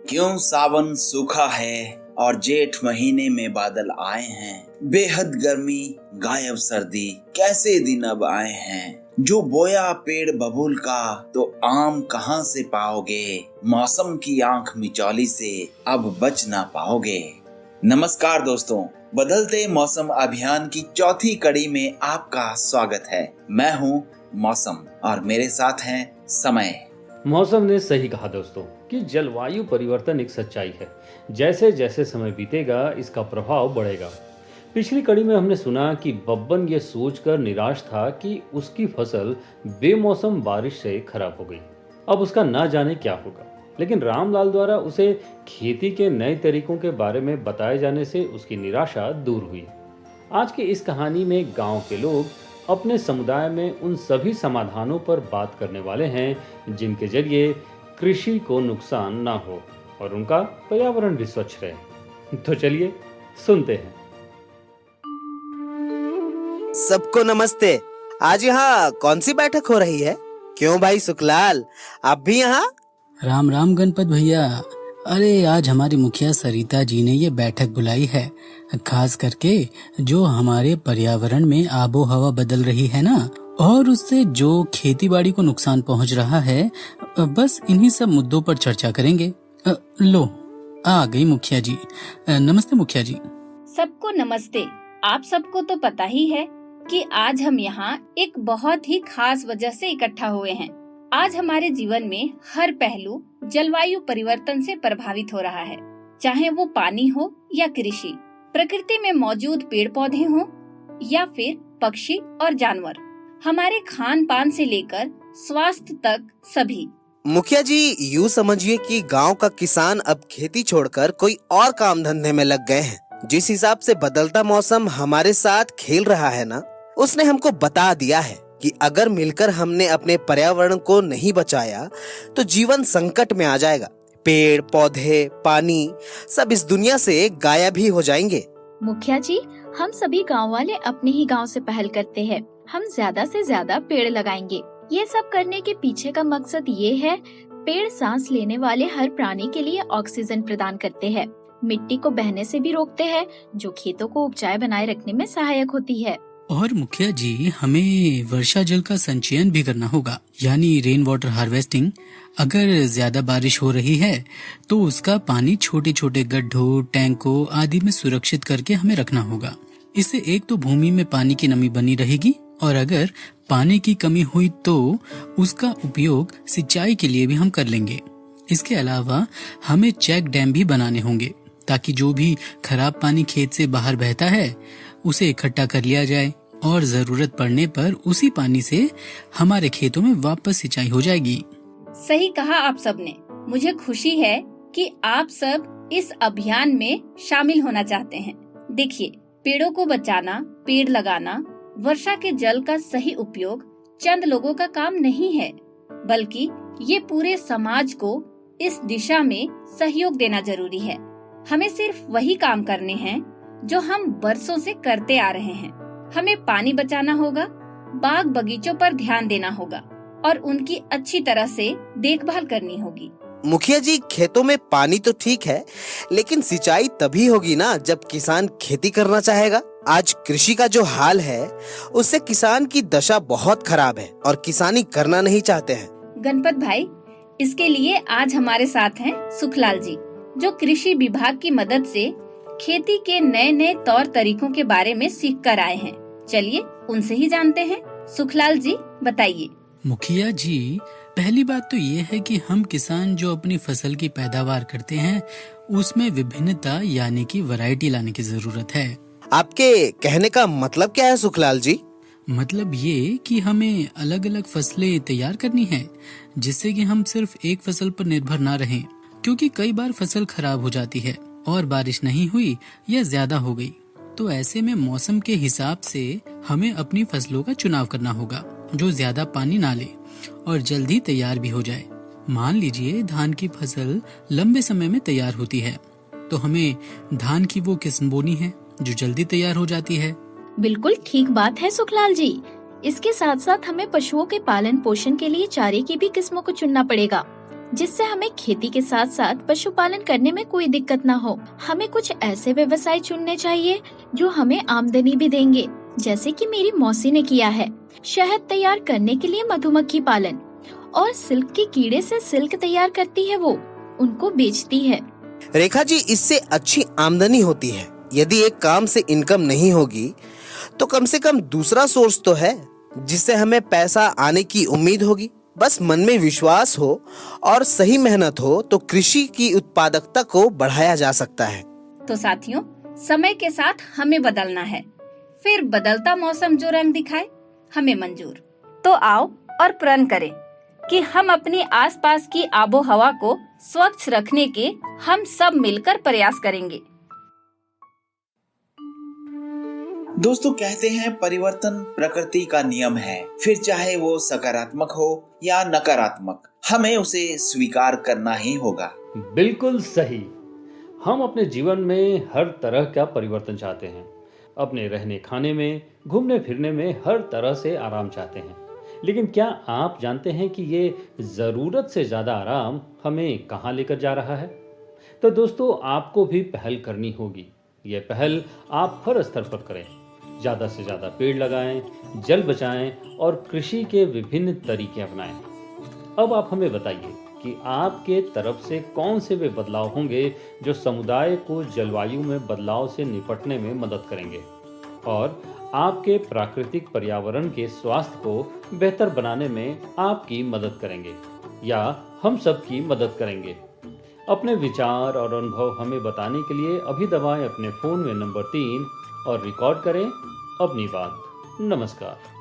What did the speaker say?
क्यों सावन सूखा है और जेठ महीने में बादल आए हैं। बेहद गर्मी गायब सर्दी, कैसे दिन अब आए हैं। जो बोया पेड़ बबूल का तो आम कहां से पाओगे। मौसम की आंख मिचौली से अब बच ना पाओगे। नमस्कार दोस्तों, बदलते मौसम अभियान की चौथी कड़ी में आपका स्वागत है। मैं हूं मौसम और मेरे साथ हैं समय। मौसम ने सही कहा दोस्तों कि जलवायु परिवर्तन एक सच्चाई है। जैसे जैसे समय बीतेगा इसका प्रभाव बढ़ेगा। पिछली कड़ी में हमने सुना कि बब्बन ये सोचकर निराश था कि उसकी फसल बेमौसम बारिश से खराब हो गई। अब उसका ना जाने क्या होगा। लेकिन रामलाल द्वारा उसे खेती के नए तरीकों के बारे में बताए जाने से उसकी निराशा दूर हुई। आज की इस कहानी में गांव के लोग अपने समुदाय में उन सभी समाधानों पर बात करने वाले हैं जिनके जरिए कृषि को नुकसान ना हो और उनका पर्यावरण भी स्वच्छ रहे। तो चलिए सुनते हैं। सबको नमस्ते। आज यहाँ कौन सी बैठक हो रही है? क्यों भाई सुखलाल, आप भी यहाँ? राम राम गणपत भैया। अरे आज हमारी मुखिया सरिता जी ने ये बैठक बुलाई है, खास करके जो हमारे पर्यावरण में आबो हवा बदल रही है ना, और उससे जो खेती बाड़ी को नुकसान पहुंच रहा है, बस इन्हीं सब मुद्दों पर चर्चा करेंगे। लो आ गई मुखिया जी। नमस्ते मुखिया जी। सबको नमस्ते। आप सबको तो पता ही है कि आज हम यहाँ एक बहुत ही खास वजह से इकट्ठा हुए हैं। आज हमारे जीवन में हर पहलू जलवायु परिवर्तन से प्रभावित हो रहा है, चाहे वो पानी हो या कृषि, प्रकृति में मौजूद पेड़ पौधे हों या फिर पक्षी और जानवर, हमारे खान पान से लेकर स्वास्थ्य तक सभी। मुखिया जी, यूँ समझिए कि गांव का किसान अब खेती छोड़कर कोई और काम धंधे में लग गए हैं। जिस हिसाब से बदलता मौसम हमारे साथ खेल रहा है ना, उसने हमको बता दिया है कि अगर मिलकर हमने अपने पर्यावरण को नहीं बचाया तो जीवन संकट में आ जाएगा। पेड़ पौधे पानी सब इस दुनिया से गायब ही हो जाएंगे। मुखिया जी, हम सभी गांव वाले अपने ही गांव से पहल करते हैं। हम ज्यादा से ज्यादा पेड़ लगाएंगे। ये सब करने के पीछे का मकसद ये है, पेड़ सांस लेने वाले हर प्राणी के लिए ऑक्सीजन प्रदान करते हैं, मिट्टी को बहने से भी रोकते हैं, जो खेतों को उपजाऊ बनाए रखने में सहायक होती है। और मुखिया जी, हमें वर्षा जल का संचयन भी करना होगा, यानी रेन वाटर हार्वेस्टिंग। अगर ज्यादा बारिश हो रही है तो उसका पानी छोटे छोटे गड्ढों, टैंकों आदि में सुरक्षित करके हमें रखना होगा। इससे एक तो भूमि में पानी की नमी बनी रहेगी और अगर पानी की कमी हुई तो उसका उपयोग सिंचाई के लिए भी हम कर लेंगे। इसके अलावा हमें चेक डैम भी बनाने होंगे ताकि जो भी खराब पानी खेत से बाहर बहता है उसे इकट्ठा कर लिया जाए और जरूरत पड़ने पर उसी पानी से हमारे खेतों में वापस सिंचाई हो जाएगी। सही कहा आप सबने। मुझे खुशी है कि आप सब इस अभियान में शामिल होना चाहते हैं। देखिए, पेड़ों को बचाना, पेड़ लगाना, वर्षा के जल का सही उपयोग चंद लोगों का काम नहीं है, बल्कि ये पूरे समाज को इस दिशा में सहयोग देना जरूरी है। हमें सिर्फ वही काम करने हैं जो हम बरसों से करते आ रहे हैं। हमें पानी बचाना होगा, बाग बगीचों पर ध्यान देना होगा और उनकी अच्छी तरह से देखभाल करनी होगी। मुखिया जी, खेतों में पानी तो ठीक है, लेकिन सिंचाई तभी होगी ना जब किसान खेती करना चाहेगा। आज कृषि का जो हाल है उससे किसान की दशा बहुत खराब है और किसानी करना नहीं चाहते हैं। गणपत भाई, इसके लिए आज हमारे साथ हैं सुखलाल जी, जो कृषि विभाग की मदद से खेती के नए नए तौर तरीकों के बारे में सीख कर आए हैं। चलिए उनसे ही जानते हैं। सुखलाल जी बताइए। मुखिया जी, पहली बात तो ये है कि हम किसान जो अपनी फसल की पैदावार करते हैं उसमें विभिन्नता यानी कि वैरायटी लाने की जरूरत है। आपके कहने का मतलब क्या है सुखलाल जी? मतलब ये कि हमें अलग अलग फसलें तैयार करनी है जिससे कि हम सिर्फ एक फसल पर निर्भर ना रहें, क्योंकि कई बार फसल खराब हो जाती है और बारिश नहीं हुई या ज्यादा हो गई, तो ऐसे में मौसम के हिसाब से हमें अपनी फसलों का चुनाव करना होगा जो ज्यादा पानी ना ले और जल्दी तैयार भी हो जाए। मान लीजिए धान की फसल लंबे समय में तैयार होती है, तो हमें धान की वो किस्म बोनी है जो जल्दी तैयार हो जाती है। बिल्कुल ठीक बात है सुखलाल जी। इसके साथ साथ हमें पशुओं के पालन पोषण के लिए चारे की भी किस्मों को चुनना पड़ेगा। जिससे हमें खेती के साथ साथ पशुपालन करने में कोई दिक्कत ना हो। हमें कुछ ऐसे व्यवसाय चुनने चाहिए जो हमें आमदनी भी देंगे, जैसे कि मेरी मौसी ने किया है, शहद तैयार करने के लिए मधुमक्खी पालन, और सिल्क के कीड़े से सिल्क तैयार करती है, वो उनको बेचती है। रेखा जी, इससे अच्छी आमदनी होती है। यदि एक काम से इनकम नहीं होगी तो कम से कम दूसरा सोर्स तो है जिससे हमें पैसा आने की उम्मीद होगी। बस मन में विश्वास हो और सही मेहनत हो तो कृषि की उत्पादकता को बढ़ाया जा सकता है। तो साथियों, समय के साथ हमें बदलना है, फिर बदलता मौसम जो रंग दिखाए हमें मंजूर। तो आओ और प्रण करें कि हम अपनी आसपास की आबो हवा को स्वच्छ रखने के हम सब मिलकर प्रयास करेंगे। दोस्तों, कहते हैं परिवर्तन प्रकृति का नियम है, फिर चाहे वो सकारात्मक हो या नकारात्मक, हमें उसे स्वीकार करना ही होगा। बिल्कुल सही। हम अपने जीवन में हर तरह का परिवर्तन चाहते हैं। अपने रहने खाने में, घूमने फिरने में हर तरह से आराम चाहते हैं। लेकिन क्या आप जानते हैं कि ये ज़रूरत से ज़्यादा आराम हमें कहाँ लेकर जा रहा है? तो दोस्तों, आपको भी पहल करनी होगी। ये पहल आप हर स्तर पर करें। ज़्यादा से ज़्यादा पेड़ लगाएं, जल बचाएं और कृषि के विभिन्न तरीके अपनाएं। अब आप हमें बताइए कि आपके तरफ से कौन से वे बदलाव होंगे जो समुदाय को जलवायु में बदलाव से निपटने में मदद करेंगे और आपके प्राकृतिक पर्यावरण के स्वास्थ्य को बेहतर बनाने में आपकी मदद करेंगे या हम सबकी मदद करेंगे। अपने विचार और अनुभव हमें बताने के लिए अभी दबाएं अपने फ़ोन में नंबर 3 और रिकॉर्ड करें अपनी बात। नमस्कार।